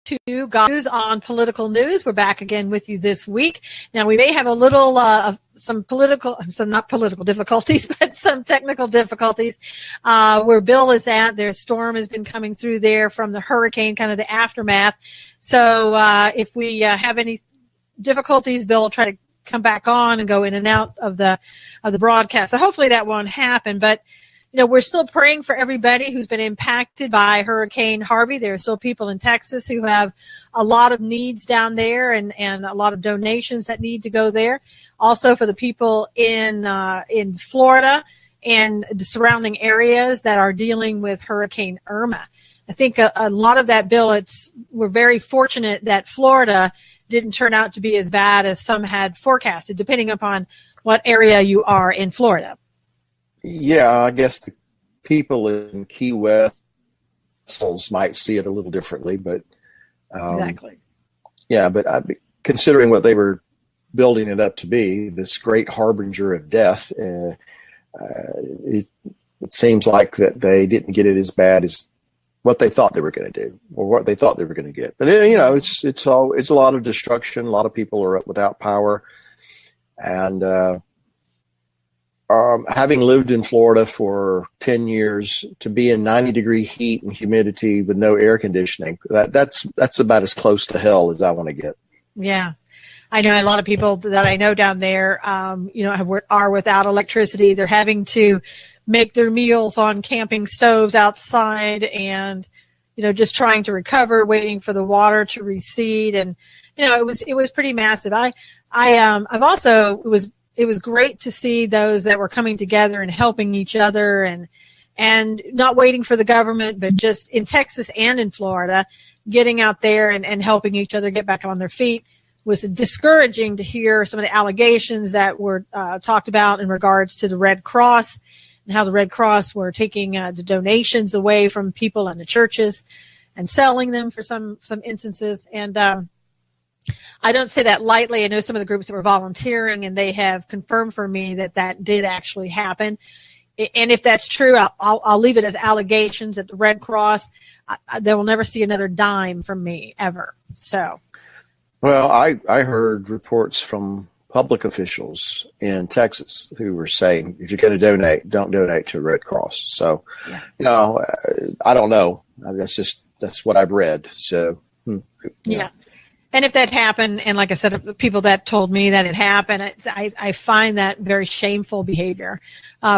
to Got News on Political News. We're back again with you this week. Now, we may have a little, some not political difficulties, but some technical difficulties, where Bill is at. Their storm has been coming through there from the hurricane, kind of the aftermath. So, if we, have any difficulties, Bill will try to come back on and go in and out of the broadcast. So hopefully that won't happen, but we're still praying for everybody who's been impacted by Hurricane Harvey. There are still people in Texas who have a lot of needs down there and a lot of donations that need to go there. Also for the people in Florida and the surrounding areas that are dealing with Hurricane Irma. I think a lot of that, Bill, we're very fortunate that Florida didn't turn out to be as bad as some had forecasted, depending upon what area you are in Florida. Yeah, I guess the people in Key West might see it a little differently, but exactly. Yeah, but considering what they were building it up to be, this great harbinger of death, it seems like that they didn't get it as bad as what they thought they were going to do, or what they thought they were going to get. But it's a lot of destruction. A lot of people are without power, and having lived in Florida for 10 years, to be in 90-degree heat and humidity with no air conditioning, that's about as close to hell as I want to get. Yeah. I know a lot of people that I know down there, are without electricity. They're having to make their meals on camping stoves outside and, just trying to recover, waiting for the water to recede. And, it was pretty massive. It was great to see those that were coming together and helping each other and not waiting for the government, but just in Texas and in Florida, getting out there and helping each other get back on their feet. It was discouraging to hear some of the allegations that were talked about in regards to the Red Cross and how the Red Cross were taking the donations away from people in the churches and selling them for some instances. And I don't say that lightly. I know some of the groups that were volunteering, and they have confirmed for me that did actually happen. And if that's true, I'll leave it as allegations at the Red Cross. They will never see another dime from me ever. So, well, I heard reports from public officials in Texas who were saying, if you're going to donate, don't donate to Red Cross. So, I don't know. That's what I've read. So, yeah. And if that happened, and like I said, the people that told me that it happened, I find that very shameful behavior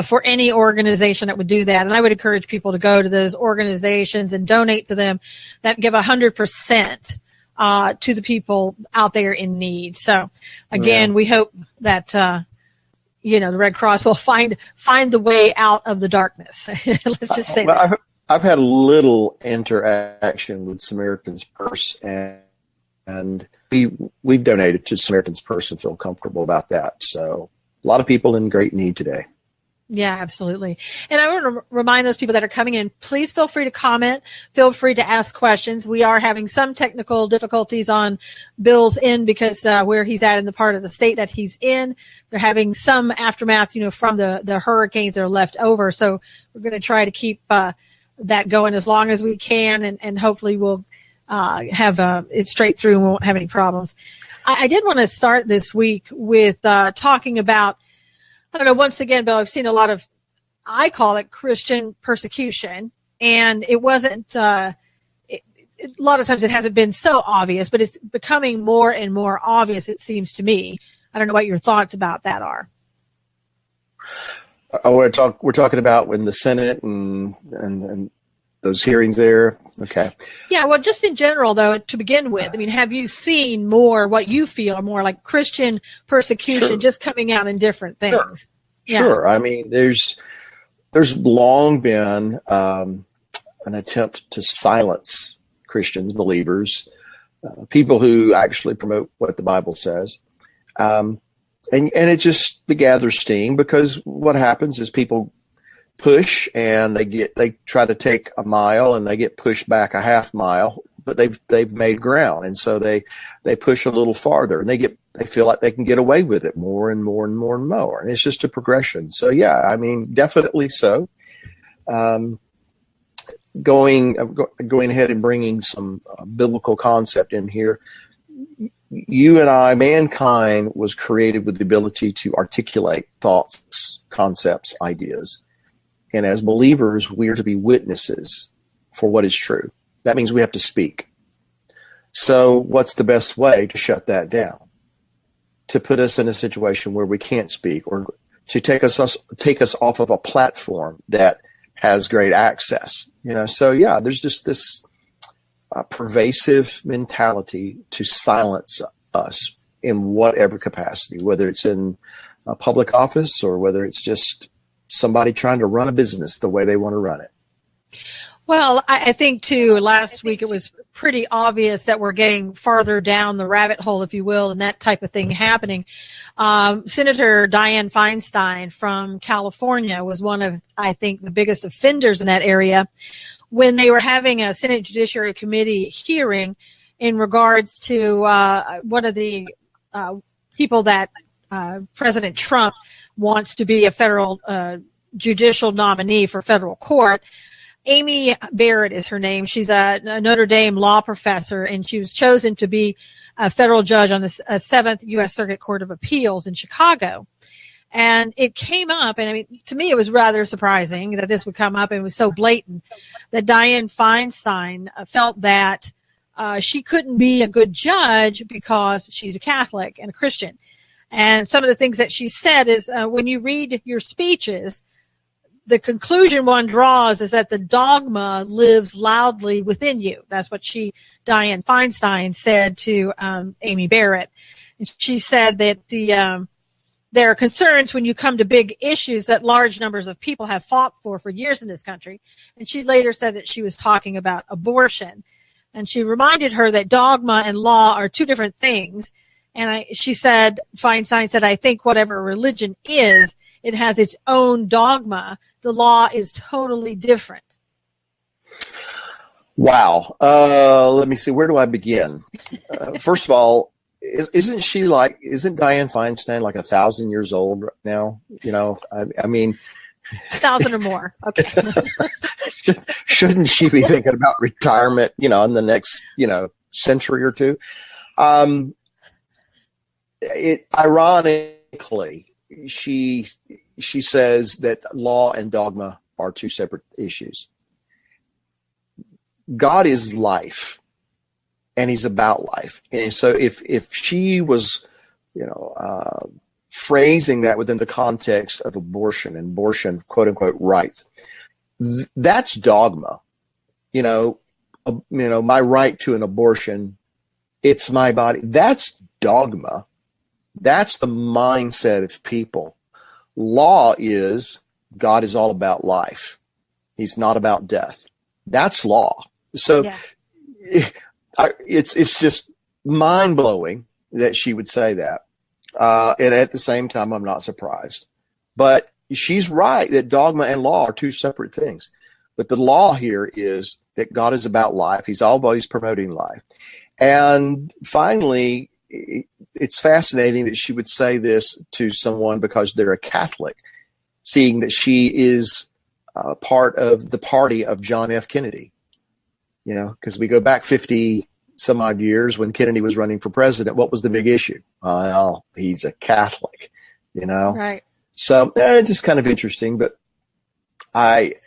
for any organization that would do that. And I would encourage people to go to those organizations and donate to them that give 100% to the people out there in need. So again, we hope that the Red Cross will find the way out of the darkness. Let's just say that. I've had a little interaction with Samaritan's Purse, and we've donated to Samaritan's Purse and feel comfortable about that. So a lot of people in great need today. Yeah, absolutely. And I want to remind those people that are coming in, please feel free to comment. Feel free to ask questions. We are having some technical difficulties on Bill's end because where he's at in the part of the state that he's in, they're having some aftermath, from the hurricanes that are left over. So we're going to try to keep that going as long as we can, and hopefully we'll have it straight through and we won't have any problems. I did want to start this week with talking about, I don't know, once again, Bill, I've seen a lot of, I call it Christian persecution, and it wasn't, a lot of times it hasn't been so obvious, but it's becoming more and more obvious, it seems to me. I don't know what your thoughts about that are. We're talking about when the Senate and those hearings there. Okay. Yeah. Well, just in general, though, to begin with, I mean, have you seen more what you feel more like Christian persecution just coming out in different things? Sure. Yeah. Sure. I mean, there's long been an attempt to silence Christians, believers, people who actually promote what the Bible says. And it just gathers steam because what happens is people push and they try to take a mile and they get pushed back a half mile, but they've made ground. And so they push a little farther and they feel like they can get away with it more and more and more and more. And it's just a progression. So yeah, I mean, definitely so. going ahead and bringing some biblical concept in here. You and I, mankind, was created with the ability to articulate thoughts, concepts, ideas. And as believers, we are to be witnesses for what is true. That means we have to speak. So what's the best way to shut that down? To put us in a situation where we can't speak, or to take us off of a platform that has great access. So yeah, there's just this pervasive mentality to silence us in whatever capacity, whether it's in a public office or whether it's just somebody trying to run a business the way they want to run it. Well, I think, too, last week it was pretty obvious that we're getting farther down the rabbit hole, if you will, and that type of thing happening. Senator Dianne Feinstein from California was one of, I think, the biggest offenders in that area when they were having a Senate Judiciary Committee hearing in regards to one of the people that President Trump wants to be a federal judicial nominee for federal court. Amy Barrett is her name. She's a Notre Dame law professor, and she was chosen to be a federal judge on the 7th U.S. Circuit Court of Appeals in Chicago. And it came up, and I mean, to me, it was rather surprising that this would come up. It was so blatant that Dianne Feinstein felt that she couldn't be a good judge because she's a Catholic and a Christian. And some of the things that she said is when you read your speeches, the conclusion one draws is that the dogma lives loudly within you. That's what Dianne Feinstein, said to Amy Barrett. And she said that there are concerns when you come to big issues that large numbers of people have fought for years in this country. And she later said that she was talking about abortion. And she reminded her that dogma and law are two different things. And Feinstein said, I think whatever religion is, it has its own dogma. The law is totally different. Wow. Let me see. Where do I begin? First of all, isn't Dianne Feinstein like 1,000 years old right now? I mean, 1,000 or more. Okay. Shouldn't she be thinking about retirement, in the next, century or two? Ironically, she says that law and dogma are two separate issues. God is life, and he's about life. And so if she was, phrasing that within the context of abortion, quote unquote, rights, that's dogma. My right to an abortion, it's my body. That's dogma. That's the mindset of people. Law is God is all about life. He's not about death. That's law. So yeah. It's just mind blowing that she would say that. And at the same time, I'm not surprised. But she's right that dogma and law are two separate things. But the law here is that God is about life. He's always promoting life. And finally, it's fascinating that she would say this to someone because they're a Catholic, seeing that she is part of the party of John F. Kennedy. Because we go back 50 some odd years when Kennedy was running for president. What was the big issue? Well, he's a Catholic, Right. So it's just kind of interesting, but it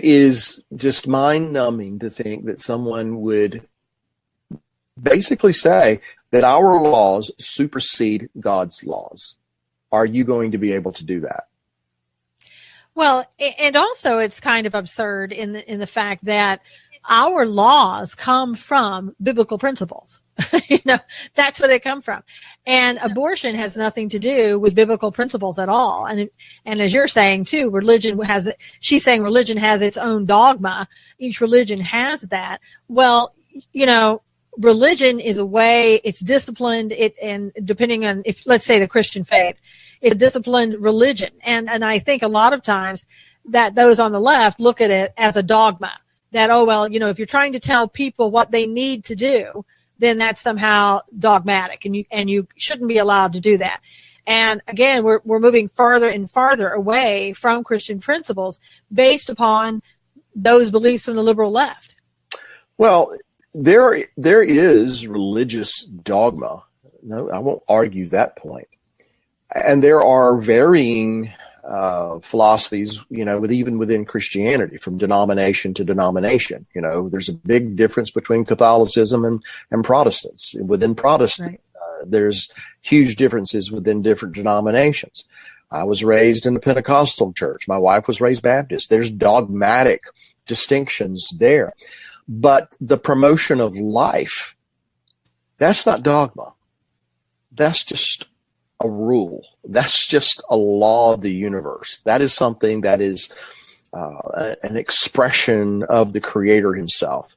is just mind-numbing to think that someone would basically say that our laws supersede God's laws. Are you going to be able to do that? Well, and also it's kind of absurd in the fact that our laws come from biblical principles. That's where they come from. And abortion has nothing to do with biblical principles at all. And as you're saying too, she's saying religion has its own dogma. Each religion has that. Well, religion is a way, it's disciplined, and depending on let's say the Christian faith, it's a disciplined religion. And I think a lot of times that those on the left look at it as a dogma that, if you're trying to tell people what they need to do, then that's somehow dogmatic and you shouldn't be allowed to do that. And again, we're moving farther and farther away from Christian principles based upon those beliefs from the liberal left. Well, there is religious dogma. No, I won't argue that point. And there are varying philosophies, even within Christianity, from denomination to denomination. There's a big difference between Catholicism and Protestants. Within Protestant, Right. There's huge differences within different denominations. I was raised in a Pentecostal church. My wife was raised Baptist. There's dogmatic distinctions there. But the promotion of life, that's not dogma. That's just a rule. That's just a law of the universe. That is something that is an expression of the Creator himself.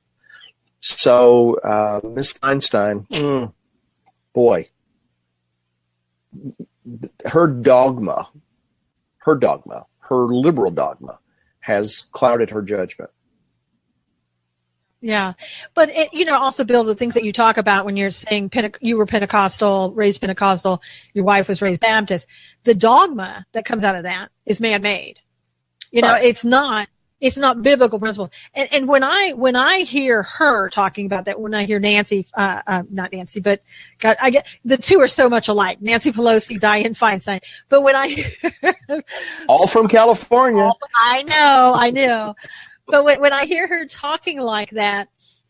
So, Ms. Feinstein, boy, her liberal dogma has clouded her judgment. Yeah. But, also, Bill, the things that you talk about when you're saying you were Pentecostal, raised Pentecostal, your wife was raised Baptist, the dogma that comes out of that is man-made. Right. It's not biblical principle. And when I hear her talking about that, when I hear Nancy, not Nancy, but God, I get the two are so much alike. Nancy Pelosi, Dianne Feinstein. But when I hear all from California. I know. But when I hear her talking like that,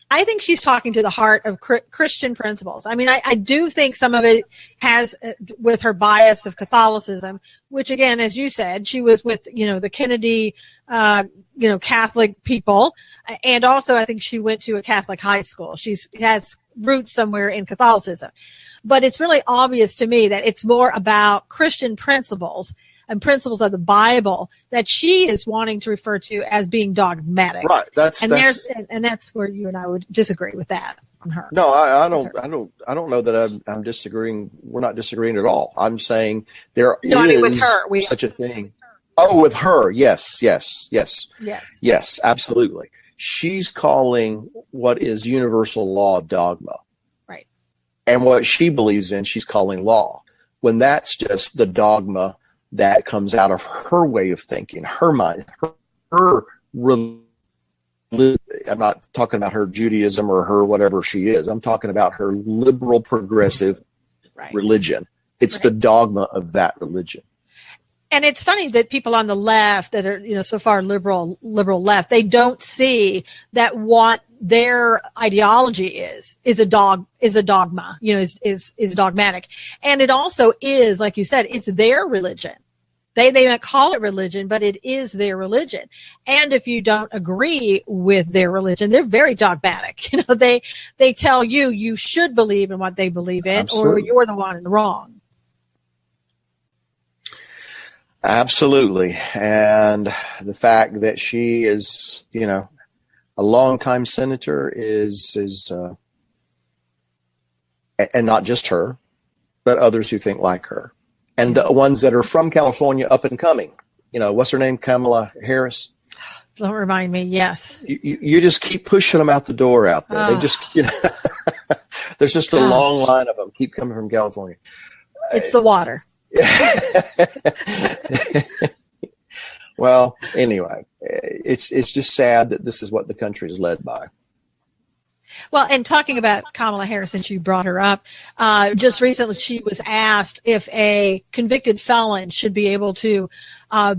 I think she's talking to the heart of Christian principles. I mean, I do think some of it has with her bias of Catholicism, which again, as you said, she was with, the Kennedy, Catholic people. And also I think she went to a Catholic high school. She has roots somewhere in Catholicism. But it's really obvious to me that it's more about Christian principles and principles of the Bible that she is wanting to refer to as being dogmatic. Right. That's where you and I would disagree with that on her. No, I don't know that I'm disagreeing. We're not disagreeing at all. I'm saying there is with her, such a thing. Oh, with her. Yes, absolutely. She's calling what is universal law dogma. Right. And what she believes in, she's calling law. When that's just the dogma that comes out of her way of thinking, her mind, her religion. I'm not talking about her Judaism or her whatever she is. I'm talking about her liberal progressive religion. It's the dogma of that religion. And it's funny that people on the left that are, so far liberal left, they don't see that what their ideology is a dogma, is dogmatic. And it also is, like you said, it's their religion. They might call it religion, but it is their religion. And if you don't agree with their religion, they're very dogmatic. They tell you should believe in what they believe in, Absolutely. Or you're the one in the wrong. Absolutely. And the fact that she is, a longtime senator is and not just her, but others who think like her. And the ones that are from California up and coming, what's her name? Kamala Harris. Don't remind me. Yes. You just keep pushing them out the door out there. They just, there's just a long line of them keep coming from California. It's the water. Well, anyway, it's just sad that this is what the country is led by. Well, and talking about Kamala Harris, since you brought her up, just recently she was asked if a convicted felon should be able to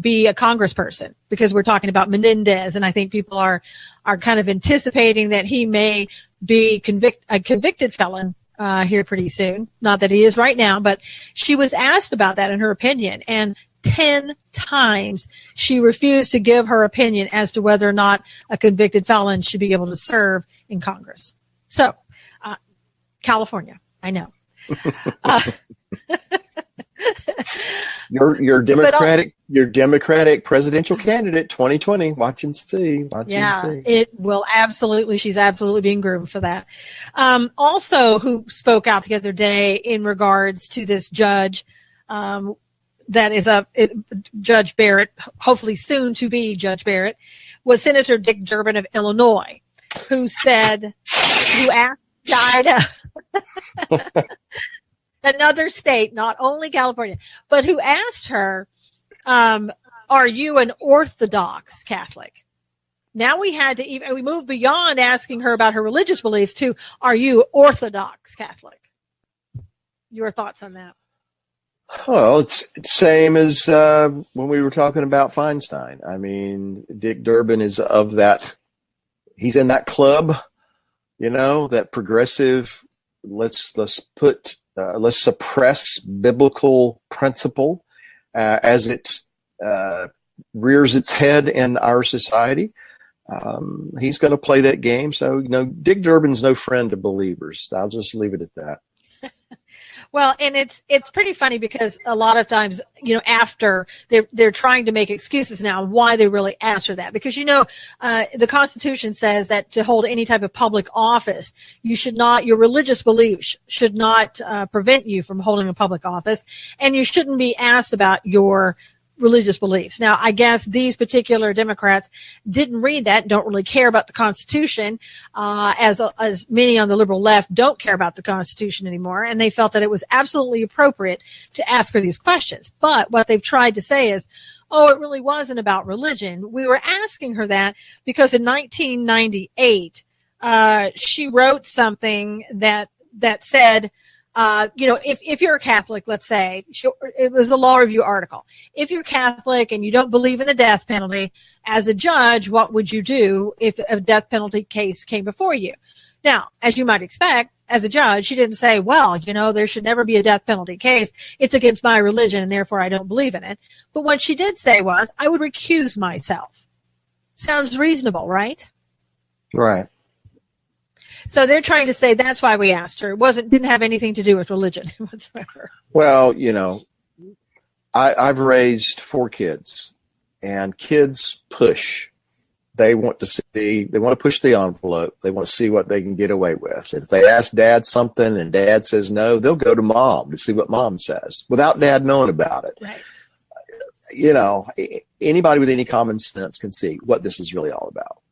be a congressperson, because we're talking about Menendez, and I think people are kind of anticipating that he may be a convicted felon here pretty soon. Not that he is right now, but she was asked about that in her opinion, and 10 times she refused to give her opinion as to whether or not a convicted felon should be able to serve in Congress. So, California, I know. Your Democratic presidential candidate 2020. Watch and see. It will absolutely. She's absolutely being groomed for that. Also, who spoke out the other day in regards to this judge, that is Judge Barrett, hopefully soon to be Judge Barrett, was Senator Dick Durbin of Illinois, who asked, Another state, not only California, but who asked her, are you an Orthodox Catholic? Now we moved beyond asking her about her religious beliefs to, are you Orthodox Catholic? Your thoughts on that? Well, it's same as when we were talking about Feinstein. I mean, Dick Durbin is of that. He's in that club, that progressive. Let's suppress biblical principle as it rears its head in our society. He's going to play that game. So, Dick Durbin's no friend to believers. I'll just leave it at that. Well, and it's pretty funny because a lot of times, after they're trying to make excuses now why they really asked her that. Because, the Constitution says that to hold any type of public office, your religious beliefs should not prevent you from holding a public office, and you shouldn't be asked about your religious beliefs. Now, I guess these particular Democrats didn't read that, don't really care about the Constitution, as many on the liberal left don't care about the Constitution anymore, and they felt that it was absolutely appropriate to ask her these questions. But what they've tried to say is, it really wasn't about religion. We were asking her that because in 1998, she wrote something that said, if you're a Catholic, let's say, it was a law review article. If you're Catholic and you don't believe in the death penalty, as a judge, what would you do if a death penalty case came before you? Now, as you might expect, as a judge, she didn't say, there should never be a death penalty case. It's against my religion and therefore I don't believe in it. But what she did say was, I would recuse myself. Sounds reasonable, right? Right. So they're trying to say that's why we asked her. It didn't have anything to do with religion whatsoever. Well, I've raised 4 kids, and kids push. They want to push the envelope. They want to see what they can get away with. If they ask dad something and dad says no, they'll go to mom to see what mom says without dad knowing about it. Right. Anybody with any common sense can see what this is really all about.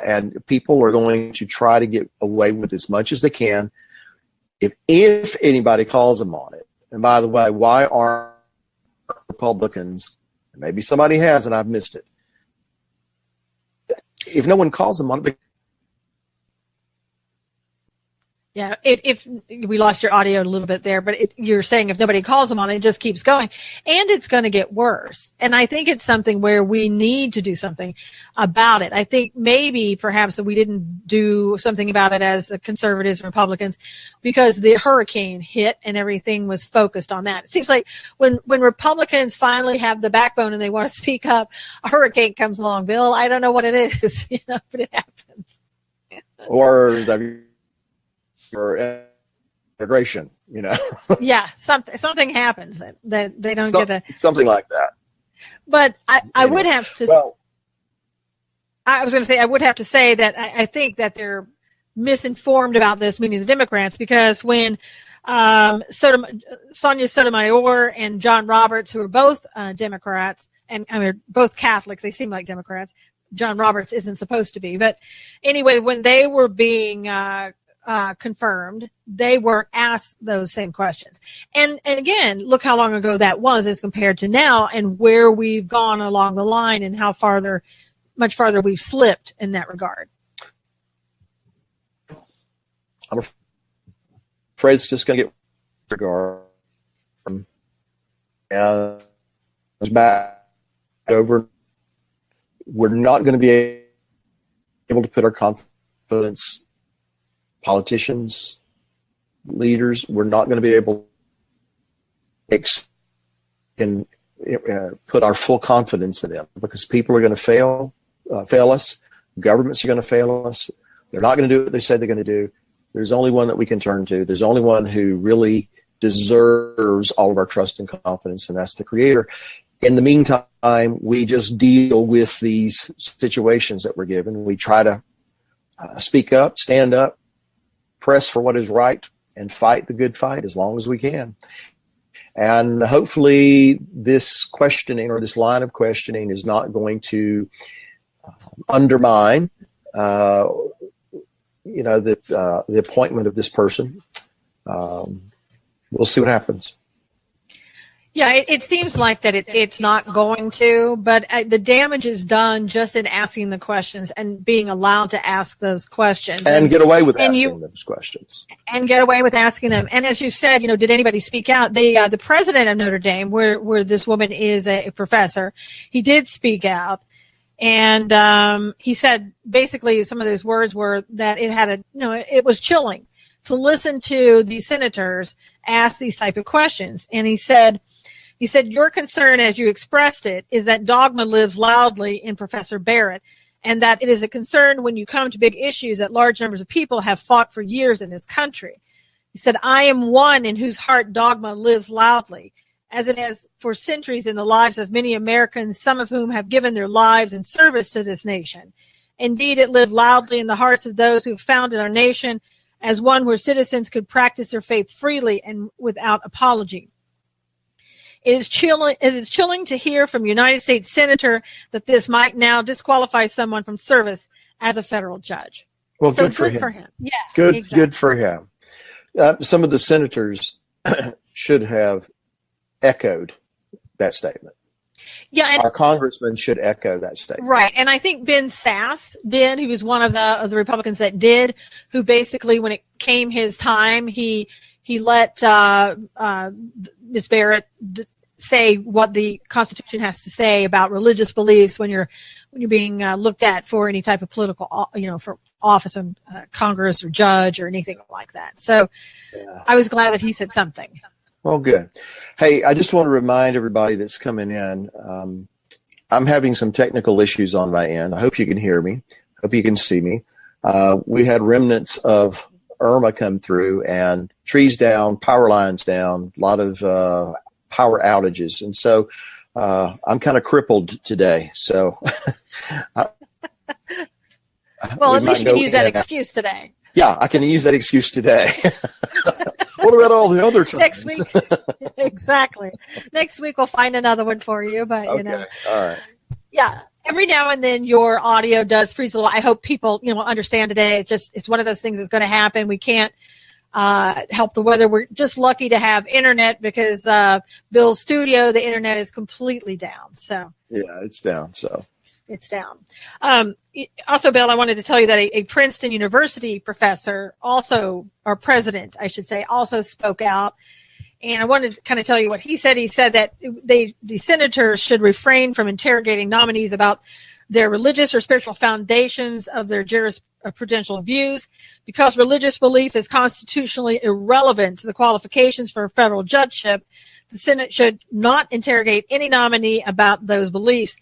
And people are going to try to get away with as much as they can if anybody calls them on it. And by the way, why aren't Republicans, maybe somebody has and I've missed it, if no one calls them on it? Yeah, if we lost your audio a little bit there, but you're saying if nobody calls them on it, it just keeps going. And it's going to get worse. And I think it's something where we need to do something about it. I think maybe perhaps that we didn't do something about it as conservatives and Republicans because the hurricane hit and everything was focused on that. It seems like when Republicans finally have the backbone and they want to speak up, a hurricane comes along, Bill. I don't know what it is, but it happens. Or integration, Yeah, something happens that they don't get something like that. But I would have to. Well, I was going to say I would have to say that I think that they're misinformed about this, meaning the Democrats, because when Sonia Sotomayor and John Roberts, who are both Democrats and both Catholics, they seem like Democrats. John Roberts isn't supposed to be, but anyway, when they were being confirmed, they weren't asked those same questions. And again, look how long ago that was as compared to now and where we've gone along the line and how much farther we've slipped in that regard. I'm afraid it's just going to get regard and back over. We're not going to be able to put our confidence, politicians, leaders, we're not going to be able to put our full confidence in them because people are going to fail us. Governments are going to fail us. They're not going to do what they say they're going to do. There's only one that we can turn to. There's only one who really deserves all of our trust and confidence, and that's the Creator. In the meantime, we just deal with these situations that we're given. We try to speak up, stand up, press for what is right, and fight the good fight as long as we can. And hopefully this questioning or this line of questioning is not going to undermine the appointment of this person. we'll see what happens. Yeah, it seems like that it's not going to, but the damage is done just in asking the questions and being allowed to ask those questions. And get away with asking those questions. And get away with asking them. And as you said, did anybody speak out? The president of Notre Dame, where this woman is a professor, he did speak out. And he said basically some of those words were that it was chilling to listen to these senators ask these type of questions. And he said, your concern, as you expressed it, is that dogma lives loudly in Professor Barrett, and that it is a concern when you come to big issues that large numbers of people have fought for years in this country. He said, I am one in whose heart dogma lives loudly, as it has for centuries in the lives of many Americans, some of whom have given their lives in service to this nation. Indeed, it lived loudly in the hearts of those who founded our nation as one where citizens could practice their faith freely and without apology. It is chilling to hear from a United States senator that this might now disqualify someone from service as a federal judge. Well, so good for him. Yeah, good, exactly. Good for him. Some of the senators should have echoed that statement. Yeah, and our congressman should echo that statement. Right, and I think Ben Sasse did. He was one of the Republicans that did, who basically, when it came his time, he let Ms. Barrett say what the Constitution has to say about religious beliefs when you're being looked at for any type of political, for office in Congress or judge or anything like that. So yeah. I was glad that he said something. Well, good. Hey, I just want to remind everybody that's coming in, I'm having some technical issues on my end. I hope you can hear me. Hope you can see me. We had remnants of Irma come through and trees down, power lines down, a lot of power outages. And so I'm kind of crippled today. So well, at least you can use that excuse today. Yeah, I can use that excuse today. What about all the other times? Next week. Exactly. Next week we'll find another one for you, but okay. All right. Yeah. Every now and then your audio does freeze a little. I hope people, understand today. It's one of those things that's going to happen. We can't help the weather. We're just lucky to have internet because Bill's studio, the internet is completely down. So yeah, it's down. So it's down. Also, Bill, I wanted to tell you that a Princeton University professor or president, I should say, also spoke out. And I wanted to kind of tell you what he said. He said that the senators should refrain from interrogating nominees about their religious or spiritual foundations of their jurisprudential views, because religious belief is constitutionally irrelevant to the qualifications for a federal judgeship. The Senate should not interrogate any nominee about those beliefs.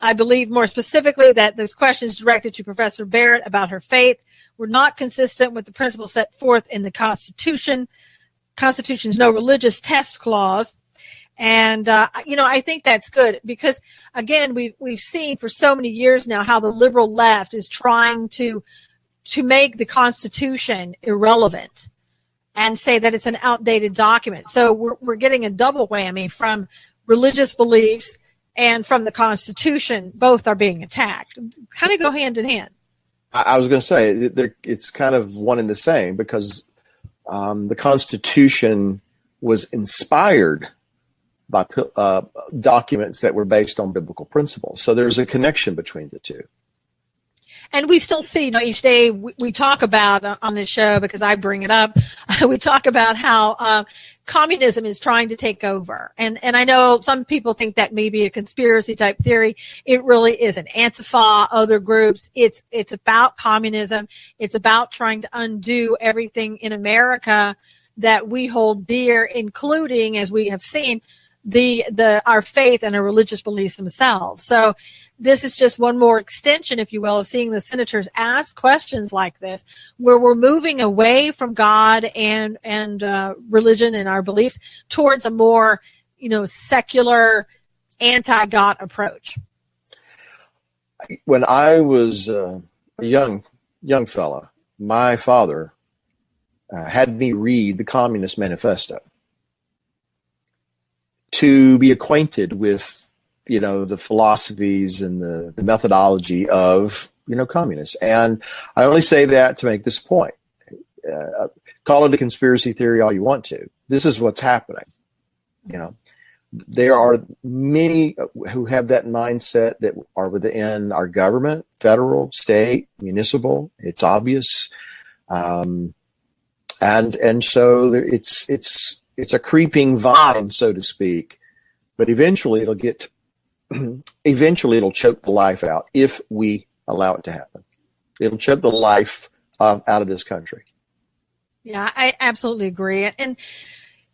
I believe more specifically that those questions directed to Professor Barrett about her faith were not consistent with the principles set forth in the Constitution's no religious test clause. And, I think that's good because, again, we've seen for so many years now how the liberal left is trying to make the Constitution irrelevant and say that it's an outdated document. So we're getting a double whammy from religious beliefs and from the Constitution. Both are being attacked. Kind of go hand in hand. I was going to say it's kind of one and the same because the Constitution was inspired by documents that were based on biblical principles. So there's a connection between the two. And we still see, each day we talk about on this show, because I bring it up, we talk about how communism is trying to take over. And I know some people think that may be a conspiracy type theory. It really isn't. Antifa, other groups, it's about communism. It's about trying to undo everything in America that we hold dear, including, as we have seen, our faith and our religious beliefs themselves. So this is just one more extension, if you will, of seeing the senators ask questions like this, where we're moving away from God and religion and our beliefs towards a more, secular, anti-God approach. When I was a young fella, my father had me read the Communist Manifesto to be acquainted with the philosophies and the methodology of, communists. And I only say that to make this point. Call it a conspiracy theory all you want to. This is what's happening. There are many who have that mindset that are within our government, federal, state, municipal. It's obvious. And so it's a creeping vine, so to speak, but eventually it'll choke the life out if we allow it to happen. It'll choke the life out of this country. Yeah, I absolutely agree. And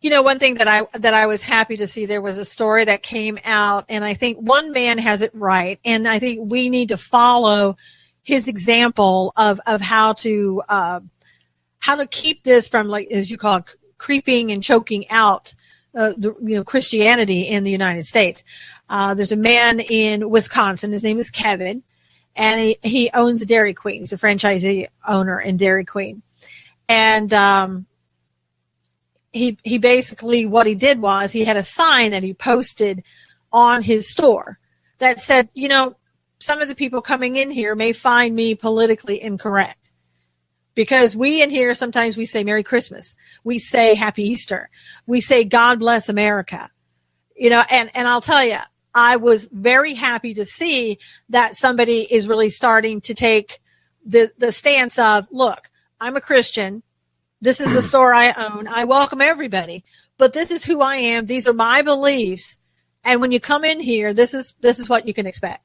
one thing that I was happy to see, there was a story that came out, and I think one man has it right, and I think we need to follow his example of how to keep this from, like, as you call it, creeping and choking out Christianity in the United States. There's a man in Wisconsin. His name is Kevin, and he owns a Dairy Queen. He's a franchisee owner in Dairy Queen. And he basically, what he did was he had a sign that he posted on his store that said, some of the people coming in here may find me politically incorrect. Because we in here, sometimes we say Merry Christmas. We say Happy Easter. We say God bless America. And I'll tell you, I was very happy to see that somebody is really starting to take the stance of, look, I'm a Christian. This is the store I own. I welcome everybody, but this is who I am. These are my beliefs. And when you come in here, this is what you can expect.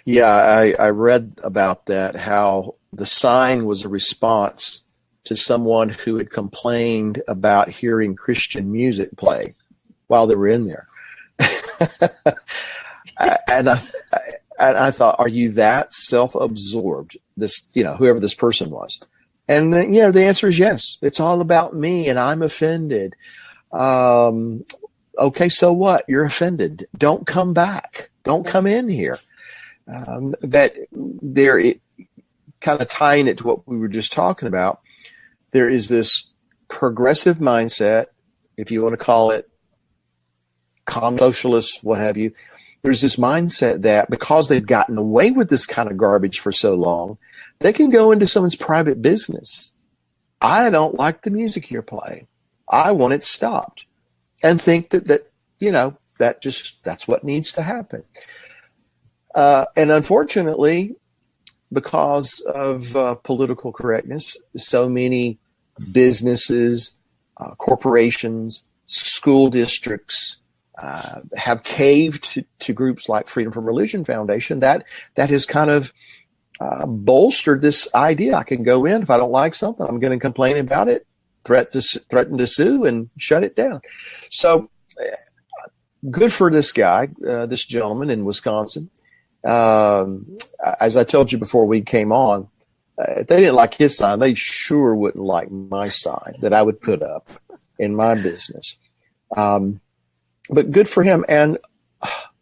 Yeah, I read about that, how the sign was a response to someone who had complained about hearing Christian music play while they were in there. And I thought, are you that self-absorbed, whoever this person was? And then, the answer is yes. It's all about me, and I'm offended. Okay, so what? You're offended. Don't come back. Don't come in here. That there, kind of tying it to what we were just talking about, there is this progressive mindset, if you want to call it socialist, what have you. There's this mindset that because they've gotten away with this kind of garbage for so long, they can go into someone's private business. I don't like the music you're playing. I want it stopped. And think that's what needs to happen. And unfortunately, because of political correctness, so many businesses, corporations, school districts have caved to groups like Freedom from Religion Foundation. That has kind of bolstered this idea. I can go in if I don't like something, I'm going to complain about it, threaten to sue, and shut it down. So good for this guy, this gentleman in Wisconsin. As I told you before we came on, if they didn't like his sign, they sure wouldn't like my sign that I would put up in my business. But good for him. And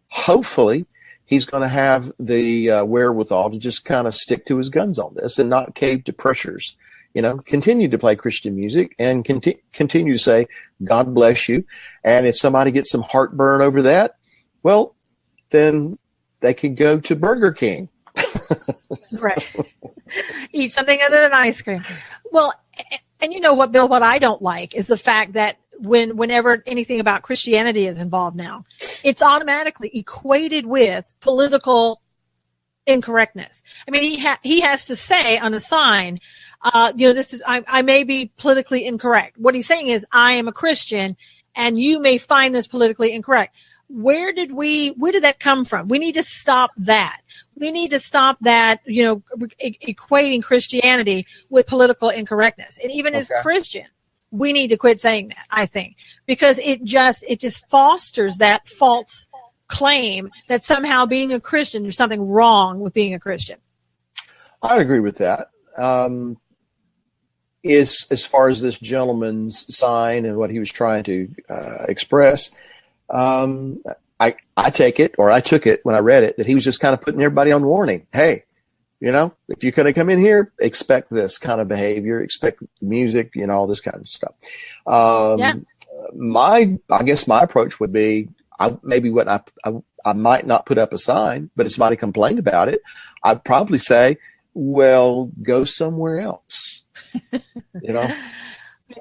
hopefully he's going to have the wherewithal to just kind of stick to his guns on this and not cave to pressures. Continue to play Christian music and continue to say, God bless you. And if somebody gets some heartburn over that, well, then they could go to Burger King. Right. Eat something other than ice cream. Well, and you know what, Bill, what I don't like is the fact that whenever anything about Christianity is involved now, it's automatically equated with political incorrectness. I mean, he has to say on a sign, this is, I may be politically incorrect. What he's saying is, I am a Christian and you may find this politically incorrect. Where did that come from? We need to stop that. We need to stop that, equating Christianity with political incorrectness. And even as Christian, we need to quit saying that, I think, because it just fosters that false claim that somehow being a Christian, there's something wrong with being a Christian. I agree with that. As far as this gentleman's sign and what he was trying to express, I take it, or I took it when I read it, that he was just kind of putting everybody on warning. Hey, if you're going to come in here, expect this kind of behavior, expect music, all this kind of stuff. I guess my approach would be, I might not put up a sign, but if somebody complained about it, I'd probably say, well, go somewhere else. You know?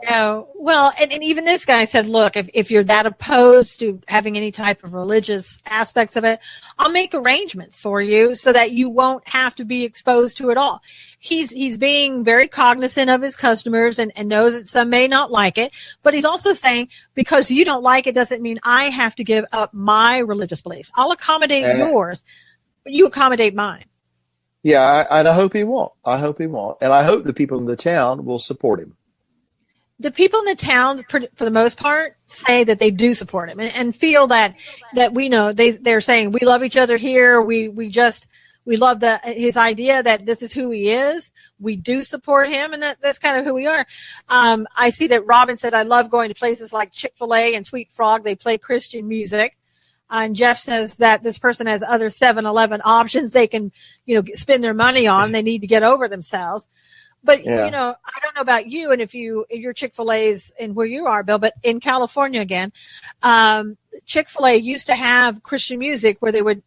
No. Well, and even this guy said, look, if you're that opposed to having any type of religious aspects of it, I'll make arrangements for you so that you won't have to be exposed to it all. He's being very cognizant of his customers and knows that some may not like it, but he's also saying, because you don't like it doesn't mean I have to give up my religious beliefs. I'll accommodate yours, but you accommodate mine. Yeah, and I hope he won't. And I hope the people in the town will support him. The people in the town, for the most part, say that they do support him and feel that we know they're saying we love each other here. We love his idea that this is who he is. We do support him, and that's kind of who we are. I see that Robin said, I love going to places like Chick-fil-A and Sweet Frog. They play Christian music. And Jeff says that this person has other 7-Eleven options they can, spend their money on. They need to get over themselves. But, I don't know about you, and if your Chick-fil-A's in where you are, Bill, but in California again, Chick-fil-A used to have Christian music where they would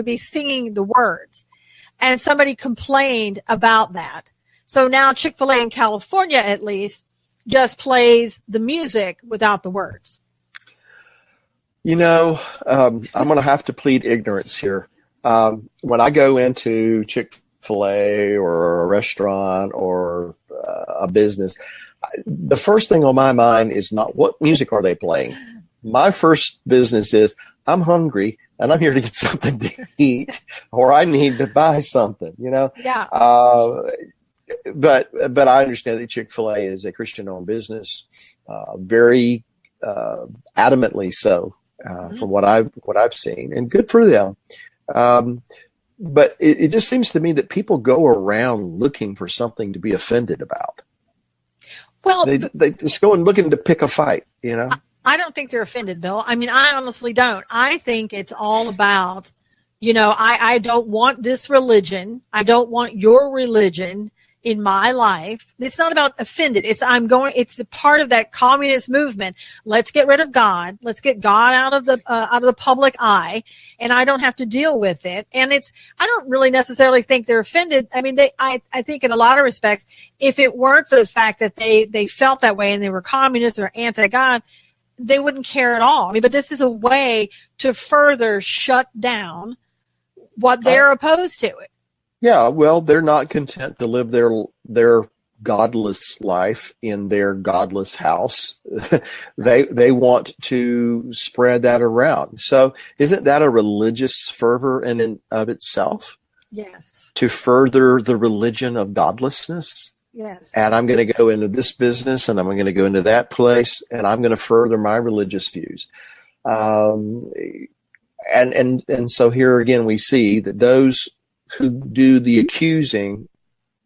be singing the words. And somebody complained about that. So now Chick-fil-A in California, at least, just plays the music without the words. I'm going to have to plead ignorance here. When I go into Chick-fil-A or a restaurant or a business, the first thing on my mind is not what music are they playing. My first business is I'm hungry and I'm here to get something to eat, or I need to buy something. Yeah. But I understand that Chick-fil-A is a Christian-owned business, very adamantly so. From what I've seen, and good for them. But it just seems to me that people go around looking for something to be offended about. Well, they just go and looking to pick a fight, I don't think they're offended, Bill. I mean, I honestly don't. I think it's all about, I don't want this religion. I don't want your religion in my life. It's not about offended. It's a part of that communist movement. Let's get rid of God. Let's get God out of the public eye, and I don't have to deal with it. And I don't really necessarily think they're offended. I mean, I think in a lot of respects, if it weren't for the fact that they felt that way and they were communists or anti-God, they wouldn't care at all. I mean, but this is a way to further shut down what they're opposed to it. Yeah, well, they're not content to live their godless life in their godless house. They want to spread that around. So isn't that a religious fervor in and of itself? Yes. To further the religion of godlessness? Yes. And I'm going to go into this business and I'm going to go into that place and I'm going to further my religious views. And so here again, we see that those who do the accusing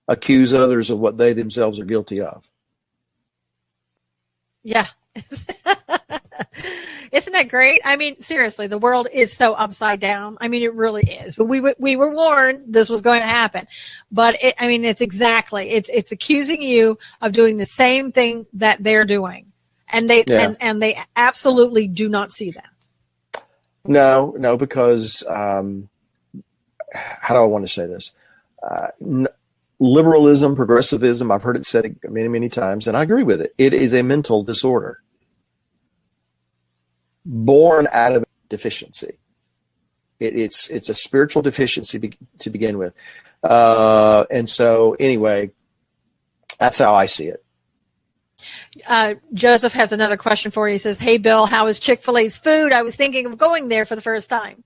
accuse others of what they themselves are guilty of. Yeah. Isn't that great? I mean, seriously, the world is so upside down. I mean, it really is. But we were warned this was going to happen. But it's accusing you of doing the same thing that they're doing. And they absolutely do not see that. No, because how do I want to say this? Liberalism, progressivism, I've heard it said many, many times, and I agree with it. It is a mental disorder born out of deficiency. It's a spiritual deficiency to begin with. And so anyway, that's how I see it. Joseph has another question for you. He says, hey, Bill, how is Chick-fil-A's food? I was thinking of going there for the first time.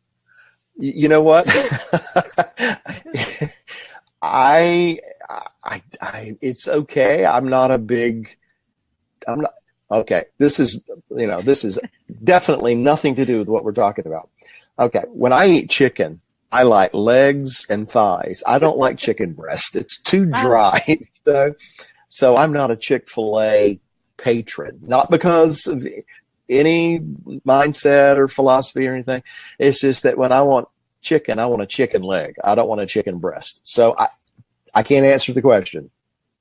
You know what? It's okay. I'm not okay. This is definitely nothing to do with what we're talking about. Okay. When I eat chicken, I like legs and thighs. I don't like chicken breast. It's too dry. So I'm not a Chick-fil-A patron, not because of any mindset or philosophy or anything. It's just that when I want chicken, I want a chicken leg. I don't want a chicken breast. So I can't answer the question.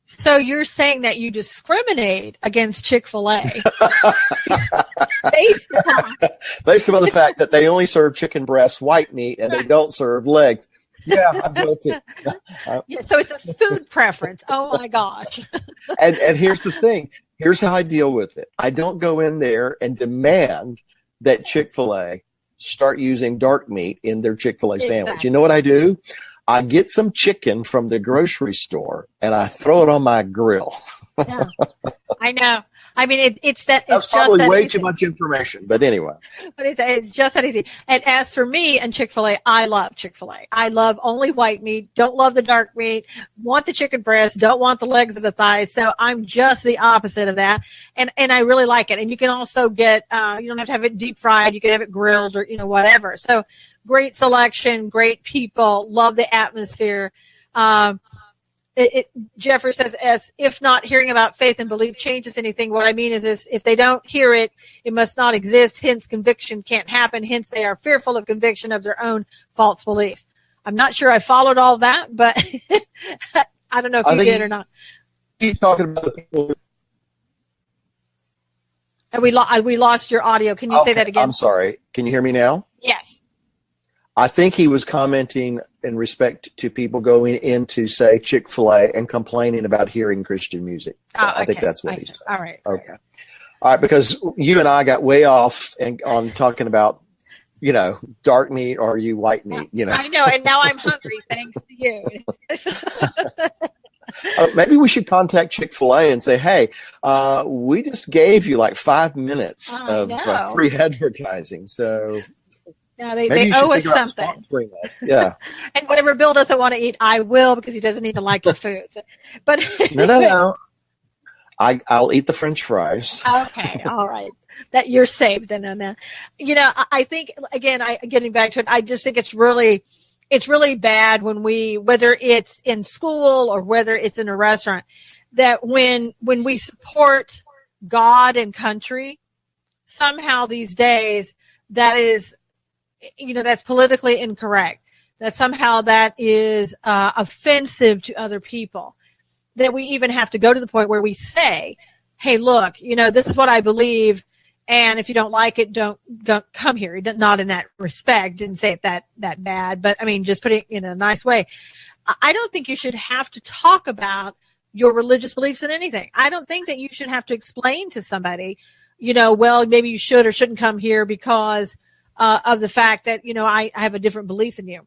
So you're saying that you discriminate against Chick-fil-A based upon the fact that they only serve chicken breast, white meat, and they don't serve legs. Yeah, I built it. Yeah, so it's a food preference. Oh my gosh. And here's the thing. Here's how I deal with it. I don't go in there and demand that Chick-fil-A start using dark meat in their Chick-fil-A sandwich. Exactly. You know what I do? I get some chicken from the grocery store and I throw it on my grill. Yeah, I know. I mean, it's that. That's It's probably just that way easy. too much information, but anyway. But it's just that easy. And as for me and Chick-fil-A, I love Chick-fil-A. I love only white meat. Don't love the dark meat. Want the chicken breast. Don't want the legs of the thighs. So I'm just the opposite of that. And I really like it. And you can also get, you don't have to have it deep fried. You can have it grilled or, whatever. So great selection, great people, love the atmosphere. Jeffrey says, as if not hearing about faith and belief changes anything, what I mean is if they don't hear it, it must not exist. Hence, conviction can't happen. Hence, they are fearful of conviction of their own false beliefs. I'm not sure I followed all that, but I don't know if you did or not. Keep talking about the people. And we lost your audio. Can you say that again? I'm sorry. Can you hear me now? Yes. I think he was commenting in respect to people going into, say, Chick-fil-A and complaining about hearing Christian music. I think that's what he said. All right. Okay. All right, because you and I got way off on talking about, dark meat or you white meat, I know, and now I'm hungry thanks to you. Maybe we should contact Chick-fil-A and say, hey, we just gave you like 5 minutes of free advertising, so... No, they owe us something. Yeah. And whatever Bill doesn't want to eat, I will, because he doesn't even like your food. But no. I'll eat the French fries. Okay, all right. That you're safe then on that. I think again, getting back to it, I just think it's really bad when whether it's in school or whether it's in a restaurant, that when we support God and country, somehow these days that is. That's politically incorrect, that somehow that is offensive to other people, that we even have to go to the point where we say, hey, look, this is what I believe. And if you don't like it, don't come here. Not in that respect. Didn't say it that bad, but I mean, just put it in a nice way. I don't think you should have to talk about your religious beliefs in anything. I don't think that you should have to explain to somebody, well, maybe you should or shouldn't come here because of the fact that, I have a different belief than you.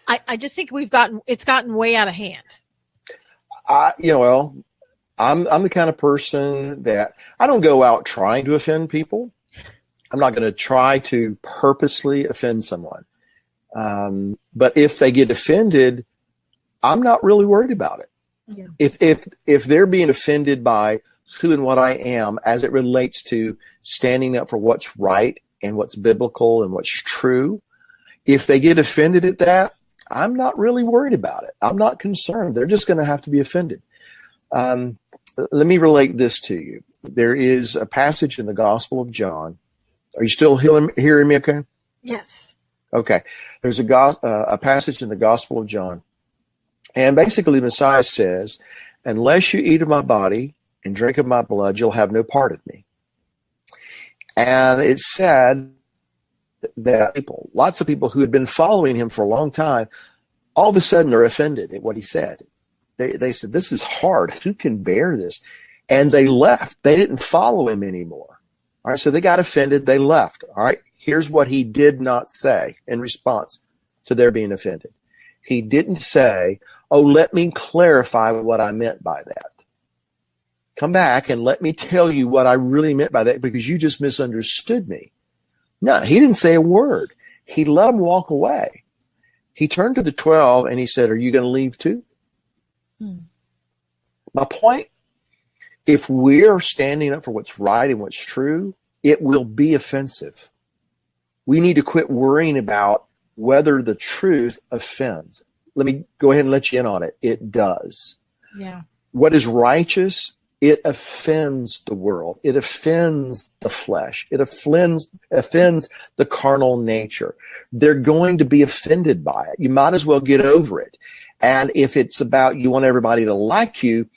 I just think it's gotten way out of hand. I'm the kind of person that I don't go out trying to offend people. I'm not going to try to purposely offend someone. But if they get offended, I'm not really worried about it. Yeah. If they're being offended by who and what I am as it relates to standing up for what's right and what's biblical and what's true, if they get offended at that, I'm not really worried about it. I'm not concerned. They're just going to have to be offended. Let me relate this to you. There is a passage in the Gospel of John. Are you still hearing me okay? Yes. Okay. There's a passage in the Gospel of John. And basically, the Messiah says, unless you eat of my body and drink of my blood, you'll have no part of me. And it's sad that lots of people who had been following him for a long time, all of a sudden are offended at what he said. They said, this is hard. Who can bear this? And they left. They didn't follow him anymore. All right, so they got offended. They left. All right, here's what he did not say in response to their being offended. He didn't say, oh, let me clarify what I meant by that. Come back and let me tell you what I really meant by that, because you just misunderstood me. No, he didn't say a word. He let them walk away. He turned to the 12 and he said, are you going to leave too? My point, if we're standing up for what's right and what's true, it will be offensive. We need to quit worrying about whether the truth offends. Let me go ahead and let you in on it. It does. Yeah. What is righteous, it offends the world. It offends the flesh. It offends the carnal nature. They're going to be offended by it. You might as well get over it. And if it's about you want everybody to like you,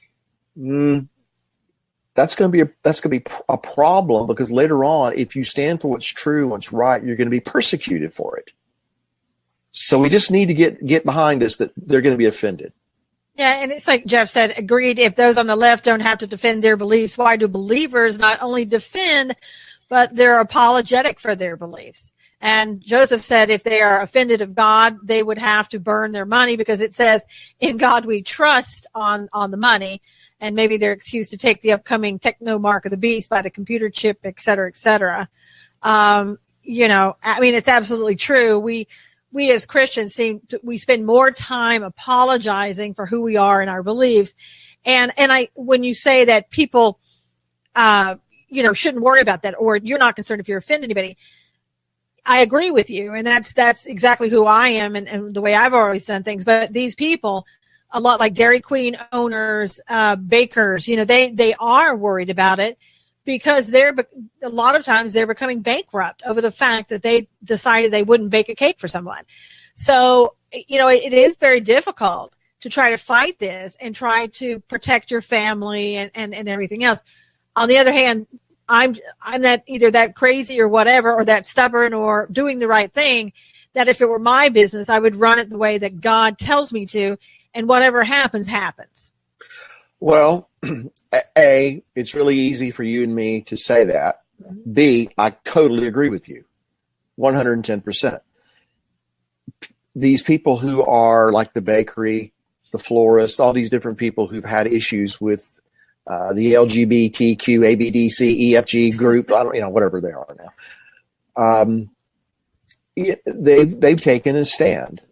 that's going to be a problem, because later on, if you stand for what's true, what's right, you're going to be persecuted for it. So we just need to get behind us that they're going to be offended. Yeah, and it's like Jeff said, agreed, if those on the left don't have to defend their beliefs, why do believers not only defend, but they're apologetic for their beliefs? And Joseph said if they are offended of God, they would have to burn their money, because it says, in God we trust on the money. And maybe their excuse to take the upcoming techno mark of the beast by the computer chip, et cetera, et cetera. It's absolutely true. We as Christians we spend more time apologizing for who we are and our beliefs. And when you say that people, shouldn't worry about that, or you're not concerned if you offend anybody, I agree with you. And that's exactly who I am and the way I've always done things. But these people, a lot like Dairy Queen owners, bakers, they are worried about it, because a lot of times they're becoming bankrupt over the fact that they decided they wouldn't bake a cake for someone. So, it is very difficult to try to fight this and try to protect your family and everything else. On the other hand, I'm that either that crazy or whatever, or that stubborn or doing the right thing, that if it were my business, I would run it the way that God tells me to, and whatever happens, happens. Well, A, it's really easy for you and me to say that. B, I totally agree with you, 110%. These people who are like the bakery, the florist, all these different people who've had issues with the LGBTQ, ABDC, EFG group, whatever they are now. They've taken a stand.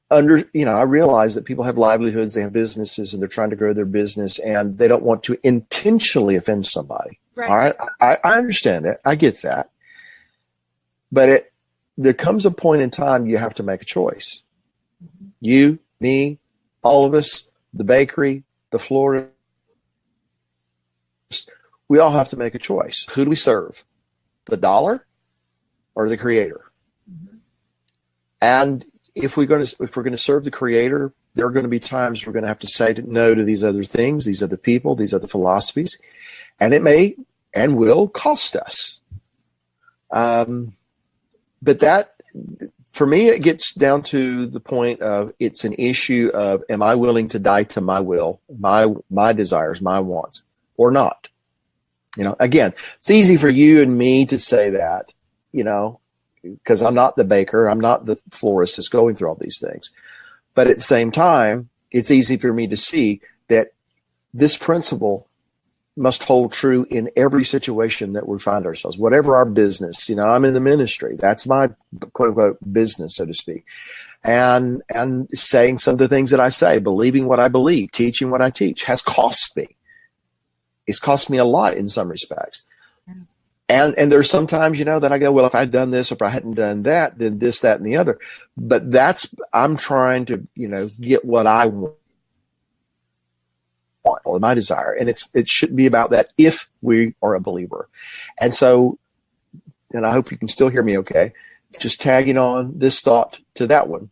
I realize that people have livelihoods, they have businesses, and they're trying to grow their business, and they don't want to intentionally offend somebody. Right. All right. I understand that. I get that. But there comes a point in time you have to make a choice. Mm-hmm. You, me, all of us, the bakery, the florist, we all have to make a choice. Who do we serve? The dollar or the creator? Mm-hmm. And if we're going to serve the creator, there are going to be times we're going to have to say no to these other things, these other people, these other philosophies, and it may and will cost us. But that, for me, it gets down to the point of it's an issue of, am I willing to die to my will, my desires, my wants, or not? Again, it's easy for you and me to say that, because I'm not the baker, I'm not the florist that's going through all these things. But at the same time, it's easy for me to see that this principle must hold true in every situation that we find ourselves, whatever our business. I'm in the ministry. That's my quote unquote business, so to speak. And saying some of the things that I say, believing what I believe, teaching what I teach has cost me. It's cost me a lot in some respects. And there's sometimes, that I go, well, if I'd done this, if I hadn't done that, then this, that, and the other. But I'm trying to, get what I want or my desire. And it shouldn't be about that if we are a believer. And so, and I hope you can still hear me okay, just tagging on this thought to that one.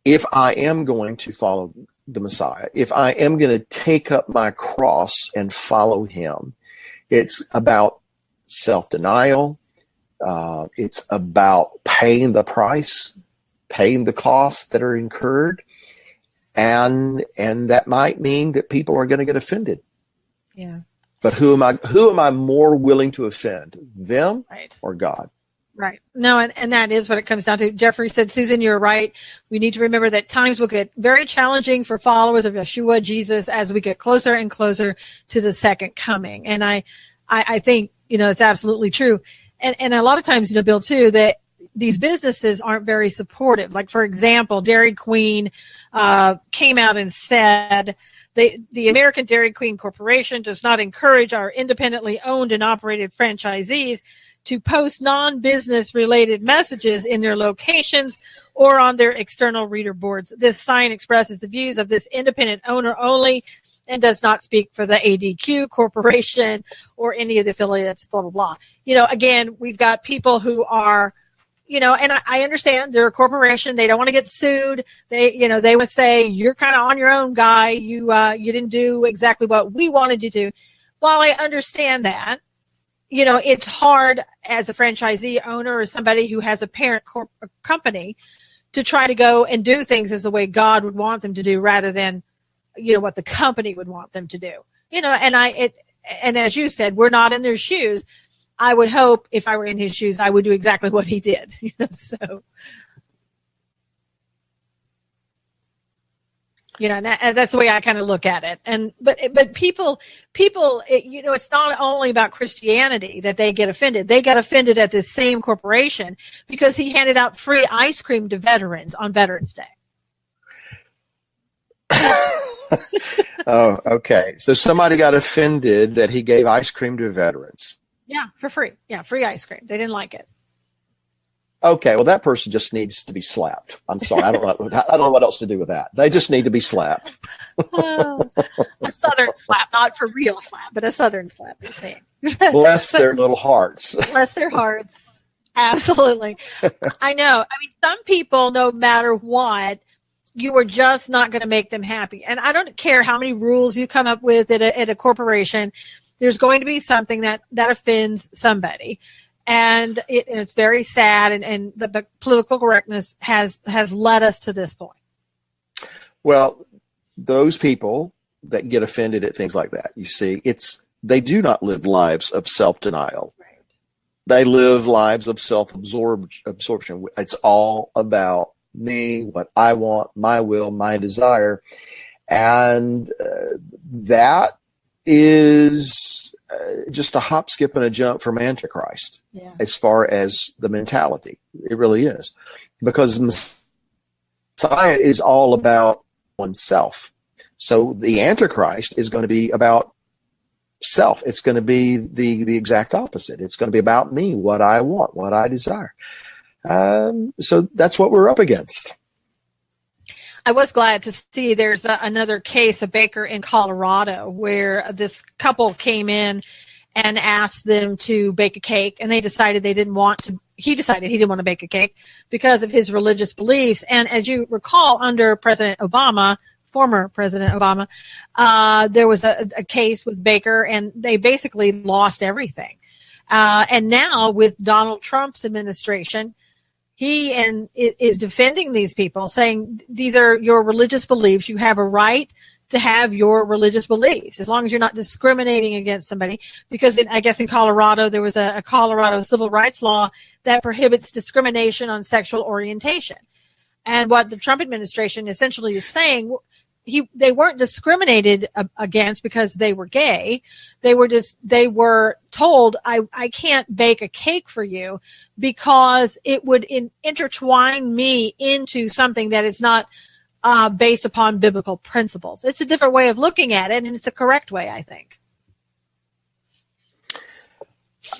If I am going to follow the Messiah, if I am going to take up my cross and follow him, it's about self-denial. It's about paying the price, paying the costs that are incurred. And that might mean that people are going to get offended. Yeah. But who am I more willing to offend, them or God? Right. No, and that is what it comes down to. Jeffrey said, Susan, you're right. We need to remember that times will get very challenging for followers of Yeshua, Jesus, as we get closer and closer to the second coming. And I think, it's absolutely true. And a lot of times, Bill, too, that these businesses aren't very supportive. Like, for example, Dairy Queen came out and said, the American Dairy Queen Corporation does not encourage our independently owned and operated franchisees to post non-business related messages in their locations or on their external reader boards. This sign expresses the views of this independent owner only and does not speak for the ADQ Corporation or any of the affiliates, blah, blah, blah. Again, we've got people who are, and I understand they're a corporation. They don't want to get sued. They would say, you're kind of on your own, guy. You didn't do exactly what we wanted you to. While I understand that, it's hard as a franchisee owner or somebody who has a parent company to try to go and do things as the way God would want them to do rather than, what the company would want them to do. And as you said, we're not in their shoes. I would hope if I were in his shoes, I would do exactly what he did, so. And that's the way I kind of look at it. But people, it's not only about Christianity that they get offended. They got offended at this same corporation because he handed out free ice cream to veterans on Veterans Day. Oh, okay. So somebody got offended that he gave ice cream to veterans. Yeah, for free. Yeah, free ice cream. They didn't like it. Okay, well, that person just needs to be slapped. I'm sorry, I don't know what else to do with that. They just need to be slapped. A Southern slap, not for real slap, but a Southern slap. I'm saying. Bless their little hearts. Bless their hearts. Absolutely. I know. I mean, some people, no matter what, you are just not going to make them happy. And I don't care how many rules you come up with at a corporation. There's going to be something that offends somebody. And it's very sad, and the political correctness has led us to this point. Well, those people that get offended at things like that, you see, they do not live lives of self-denial. Right. They live lives of self-absorption. It's all about me, what I want, my will, my desire. And that is just a hop, skip, and a jump from Antichrist, as far as the mentality. It really is. Because Messiah is all about oneself. So the Antichrist is going to be about self. It's going to be the exact opposite. It's going to be about me, what I want, what I desire. So that's what we're up against. I was glad to see there's another case, a baker in Colorado, where this couple came in and asked them to bake a cake, and they decided he didn't want to bake a cake because of his religious beliefs. And as you recall, under former President Obama, there was a case with Baker, and they basically lost everything. And now with Donald Trump's administration, he is defending these people, saying these are your religious beliefs. You have a right to have your religious beliefs, as long as you're not discriminating against somebody. Because I guess in Colorado, there was a Colorado civil rights law that prohibits discrimination on sexual orientation. And what the Trump administration essentially is saying, they weren't discriminated against because they were gay. They were told, I can't bake a cake for you because it would intertwine me into something that is not based upon biblical principles. It's a different way of looking at it, and it's a correct way, I think.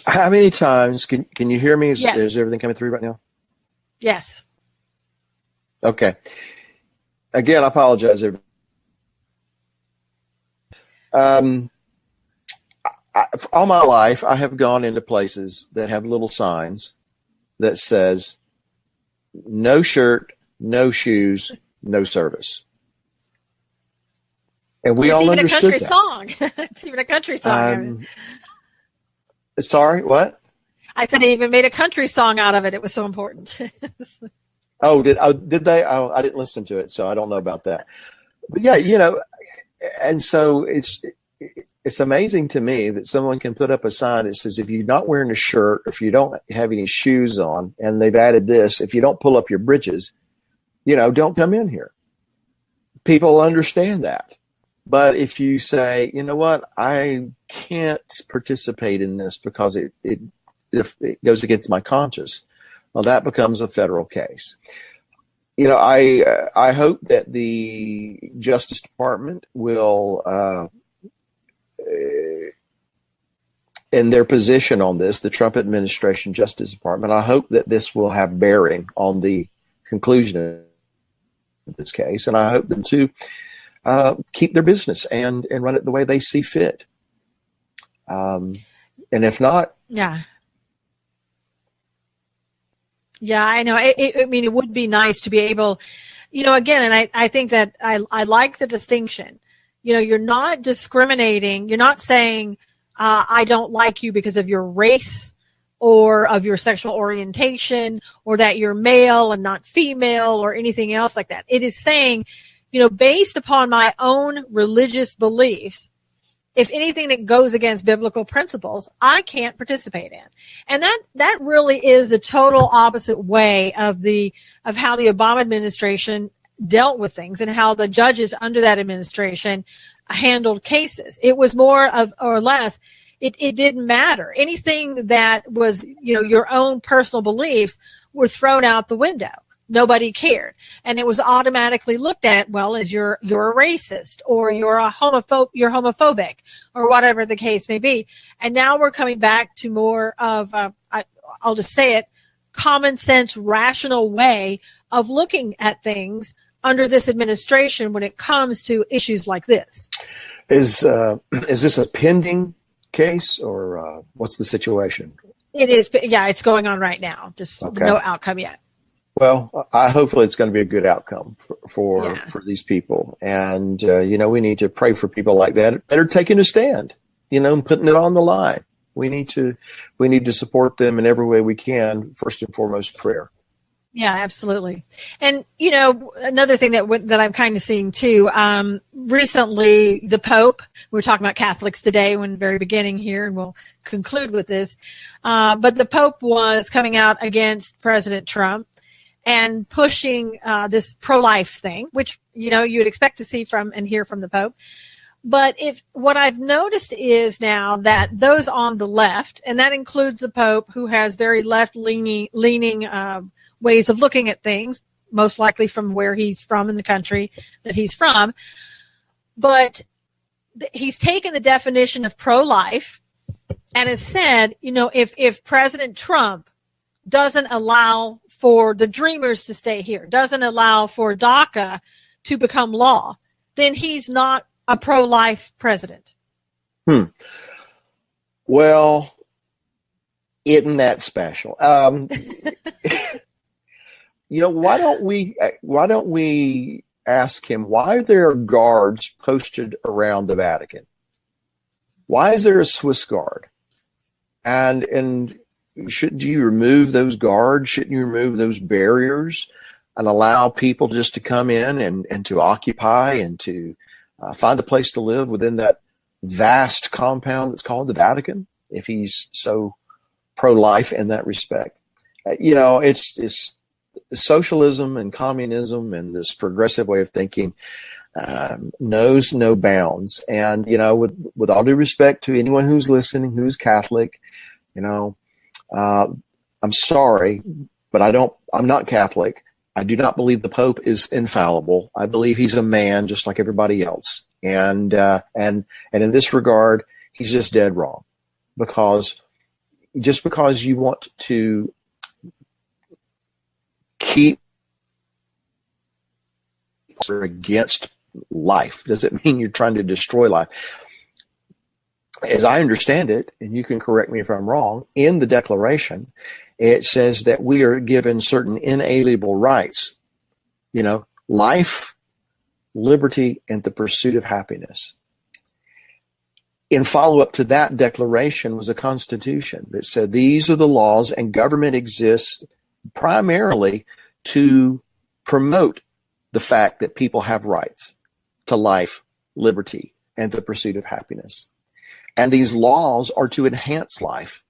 How many times can you hear me? Yes. Is everything coming through right now? Yes. Okay. Again, I apologize, everybody. All my life, I have gone into places that have little signs that says, no shirt, no shoes, no service. And we all understood that. It's even a country song. Sorry, what? I said they even made a country song out of it. It was so important. Did they? Oh, I didn't listen to it, so I don't know about that. But yeah, and so it's amazing to me that someone can put up a sign that says, if you're not wearing a shirt, if you don't have any shoes on, and they've added this, if you don't pull up your britches, don't come in here. People understand that. But if you say, you know what, I can't participate in this because it goes against my conscience, well, that becomes a federal case. I hope that the Justice Department will, in their position on this, the Trump administration Justice Department, I hope that this will have bearing on the conclusion of this case, and I hope them to keep their business and run it the way they see fit. And if not, Yeah, I know. It would be nice to be able, again, and I think that I like the distinction. You're not discriminating. You're not saying, I don't like you because of your race or of your sexual orientation, or that you're male and not female, or anything else like that. It is saying, based upon my own religious beliefs, if anything that goes against biblical principles, I can't participate in. And that really is a total opposite way of how the Obama administration dealt with things and how the judges under that administration handled cases. It was more of, or less, it didn't matter. Anything that was, your own personal beliefs were thrown out the window. Nobody cared. And it was automatically looked at, well, as you're a racist, or you're homophobic, or whatever the case may be. And now we're coming back to more of, I'll just say it, common sense, rational way of looking at things under this administration when it comes to issues like this. Is this a pending case, or what's the situation? It is. Yeah, it's going on right now. Just okay. No outcome yet. Well, hopefully it's going to be a good outcome for these people. And, we need to pray for people like that are taking a stand, and putting it on the line. We need to support them in every way we can. First and foremost, prayer. Yeah, absolutely. And, another thing that I'm kind of seeing too, recently the Pope, we were talking about Catholics today in the very beginning here, and we'll conclude with this. But the Pope was coming out against President Trump and pushing this pro-life thing, which, you'd expect to see from and hear from the Pope. But what I've noticed is now that those on the left, and that includes the Pope, who has very left-leaning ways of looking at things, most likely from where he's from in the country that he's from, but he's taken the definition of pro-life and has said, if President Trump doesn't allow for the Dreamers to stay here, doesn't allow for DACA to become law, then he's not a pro-life president. Well, isn't that special? Why don't we ask him why there are guards posted around the Vatican? Why is there a Swiss guard? And shouldn't you remove those guards? Shouldn't you remove those barriers and allow people just to come in and to occupy and to find a place to live within that vast compound that's called the Vatican, if he's so pro-life in that respect? It's socialism and communism and this progressive way of thinking knows no bounds. And, with all due respect to anyone who's listening, who's Catholic, I'm sorry, but I'm not Catholic. I do not believe the Pope is infallible. I believe he's a man just like everybody else. And in this regard, he's just dead wrong, because you want to keep against life doesn't mean you're trying to destroy life. As I understand it, and you can correct me if I'm wrong, in the Declaration, it says that we are given certain inalienable rights, life, liberty, and the pursuit of happiness. In follow-up to that declaration was a constitution that said these are the laws, and government exists primarily to promote the fact that people have rights to life, liberty, and the pursuit of happiness. And these laws are to enhance life,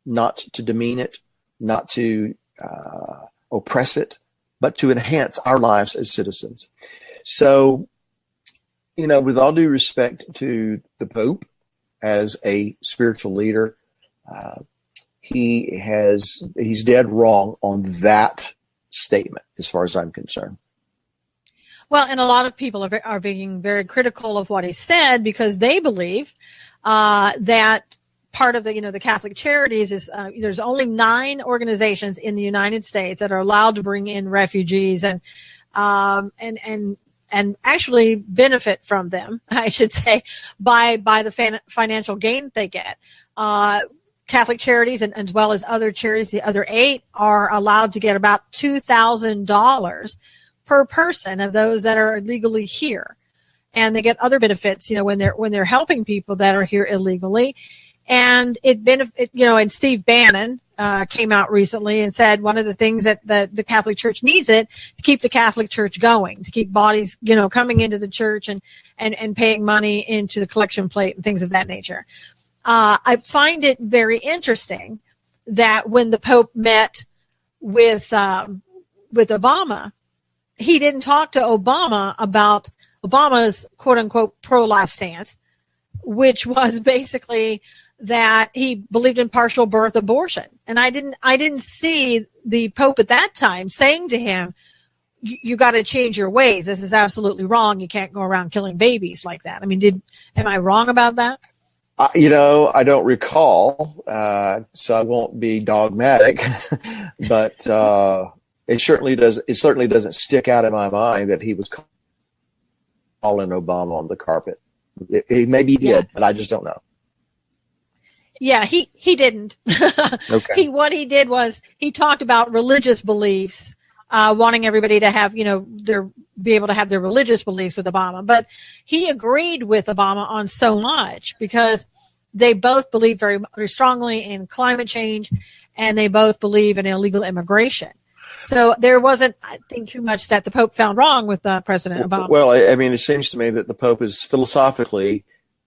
not to demean it, not to oppress it, but to enhance our lives as citizens. So, with all due respect to the Pope as a spiritual leader, he's dead wrong on that statement, as far as I'm concerned. Well, and a lot of people are being very critical of what he said, because they believe that part of the Catholic Charities is there's only 9 organizations in the United States that are allowed to bring in refugees and actually benefit from them, I should say, by the financial gain they get. Catholic Charities and as well as other charities, the other 8 are allowed to get about $2,000 per person of those that are illegally here. And they get other benefits, when they're helping people that are here illegally. And and Steve Bannon came out recently and said one of the things that the Catholic Church needs it to keep the Catholic Church going, to keep bodies, coming into the church and paying money into the collection plate and things of that nature. I find it very interesting that when the Pope met with Obama, he didn't talk to Obama about Obama's quote unquote pro-life stance, which was basically that he believed in partial birth abortion. And I didn't see the Pope at that time saying to him, you got to change your ways. This is absolutely wrong. You can't go around killing babies like that. I mean, am I wrong about that? I don't recall, so I won't be dogmatic, but it certainly doesn't stick out in my mind that he was calling Obama on the carpet. Maybe he did, but I just don't know. Yeah, he didn't. Okay. What he did was he talked about religious beliefs, wanting everybody to have, be able to have their religious beliefs with Obama. But he agreed with Obama on so much because they both believe very, very strongly in climate change, and they both believe in illegal immigration. So there wasn't, I think, too much that the Pope found wrong with President Obama. Well, I mean, it seems to me that the Pope is philosophically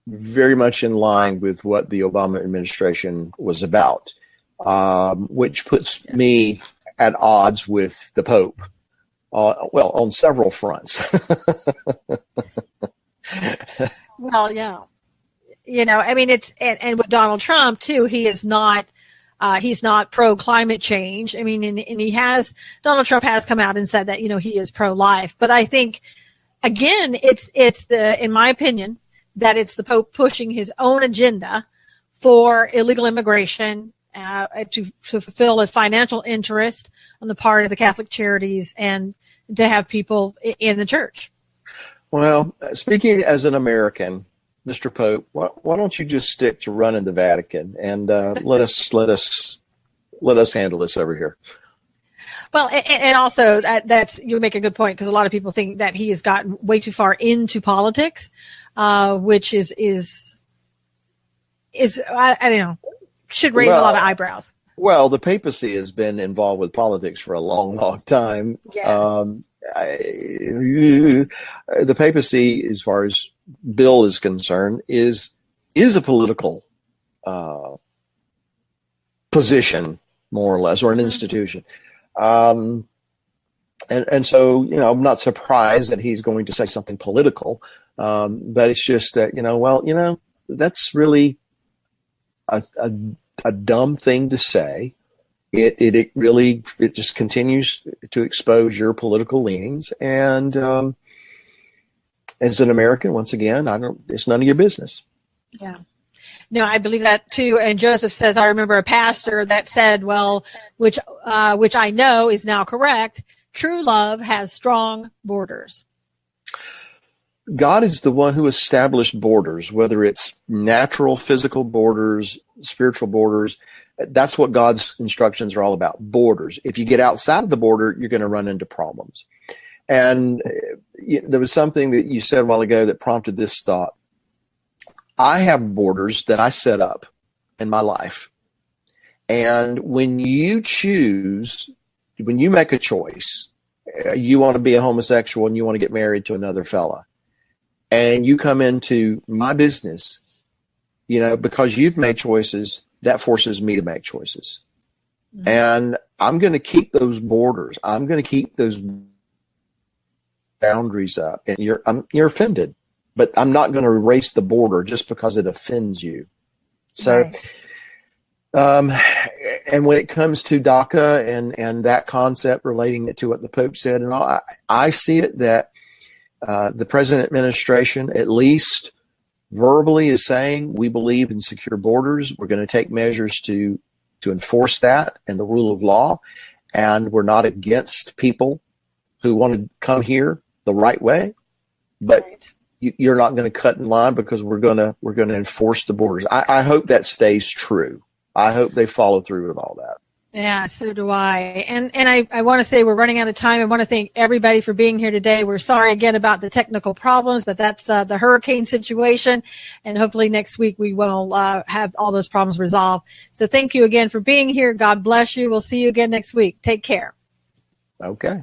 very much in line with what the Obama administration was about, which puts me at odds with the Pope, on several fronts. Well, yeah. I mean, and with Donald Trump too, he is not, he's not pro climate change. I mean, and Donald Trump has come out and said that, he is pro life. But I think, again, in my opinion, that it's the Pope pushing his own agenda for illegal immigration, to fulfill a financial interest on the part of the Catholic charities and to have people in the church. Well, speaking as an American, Mr. Pope, why don't you just stick to running the Vatican and let us handle this over here? Well, and also you make a good point, because a lot of people think that he has gotten way too far into politics, which is I don't know, should raise a lot of eyebrows. Well, the papacy has been involved with politics for a long, long time. Yeah. The papacy, as far as Bill is concerned, is a political position, more or less, or an institution. And so, I'm not surprised that he's going to say something political. But it's just that, that's really a dumb thing to say. It just continues to expose your political leanings. And as an American, once again, it's none of your business. Yeah. No, I believe that too. And Joseph says, I remember a pastor that said, well, which I know is now correct, true love has strong borders. God is the one who established borders, whether it's natural, physical borders, spiritual borders. That's what God's instructions are all about, borders. If you get outside of the border, you're going to run into problems. And there was something that you said a while ago that prompted this thought. I have borders that I set up in my life. And when you make a choice, you want to be a homosexual and you want to get married to another fella, and you come into my business, because you've made choices, that forces me to make choices. Mm-hmm. And I'm going to keep those borders. I'm going to keep those boundaries up. And you're offended, but I'm not going to erase the border just because it offends you. So, right. And when it comes to DACA and that concept relating it to what the Pope said and all, I see it that the present administration, at least verbally, is saying we believe in secure borders. We're going to take measures to enforce that and the rule of law. And we're not against people who want to come here the right way, but right. You're not going to cut in line because we're going to enforce the borders. I hope that stays true. I hope they follow through with all that. Yeah, so do I. And I want to say we're running out of time. I want to thank everybody for being here today. We're sorry again about the technical problems, but that's the hurricane situation. And hopefully next week we will have all those problems resolved. So thank you again for being here. God bless you. We'll see you again next week. Take care. Okay.